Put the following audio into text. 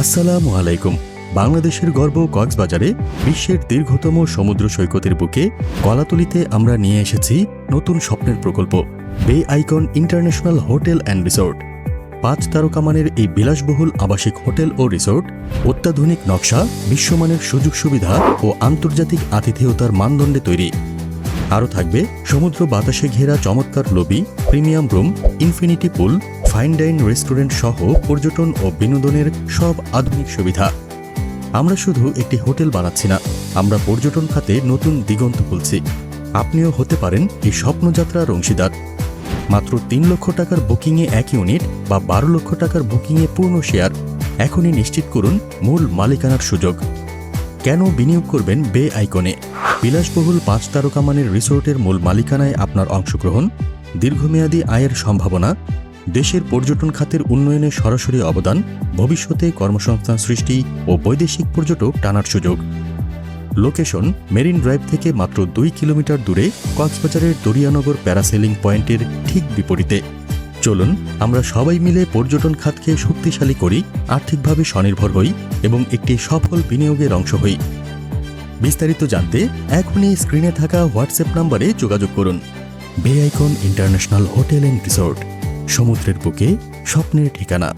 আসসালামু আলাইকুম। বাংলাদেশের গর্ব কক্সবাজারে বিশ্বের দীর্ঘতম সমুদ্র সৈকতের বুকে কলাতলিতে আমরা নিয়ে এসেছি নতুন স্বপ্নের প্রকল্প বে icon international hotel and resort. 5 তারকা মানের এই বিলাসবহুল আবাসিক হোটেল ও রিসোর্ট অত্যাধুনিক নকশা, বিশ্বমানের সুযোগ সুবিধা ও আন্তর্জাতিক আতিথেয়তার মানদণ্ডে তৈরি। আরও থাকবে সমুদ্র বাতাসে ঘেরা চমৎকার লবি, premium room, infinity pool, fine dine restaurant সহ পর্যটন ও বিনোদনের সব আধুনিক সুবিধা। আমরা শুধু একটি হোটেল বানাচ্ছি না, আমরা পর্যটন খাতে নতুন দিগন্ত খুলছি। আপনিও হতে পারেন এই স্বপ্নযাত্রার অংশীদার। মাত্র 3 লক্ষ টাকার বুকিংয়ে 1 ইউনিট বা 12 লক্ষ টাকার বুকিংয়ে পূর্ণ শেয়ার। এখনই নিশ্চিত করুন মূল মালিকানার সুযোগ। কেন বিনিয়োগ করবেন বে আইকনে? বিলাসবহুল 5 তারকা মানের রিসোর্টের মূল মালিকানায় আপনার অংশগ্রহণ, দীর্ঘমেয়াদী আয়ের সম্ভাবনা, দেশের পর্যটন খাতের উন্নয়নে সরাসরি অবদান, ভবিষ্যতে কর্মসংস্থান সৃষ্টি ও বৈদেশিক পর্যটক টানার সুযোগ। লোকেশন মেরিন ড্রাইভ থেকে মাত্র 2 কিলোমিটার দূরে, কক্সবাজারের দরিয়ানগর প্যারাসেলিং পয়েন্টের ঠিক বিপরীতে। চলুন আমরা সবাই মিলে পর্যটন খাতকে শক্তিশালী করি, আর্থিকভাবে স্বনির্ভর হই এবং একটি সফল বিনিয়োগের অংশ হই। বিস্তারিত জানতে এখনই স্ক্রিনে থাকা হোয়াটসঅ্যাপ নম্বরে যোগাযোগ করুন। বে icon international hotel and resort, সমুদ্রের বুকে স্বপ্নের ঠিকানা।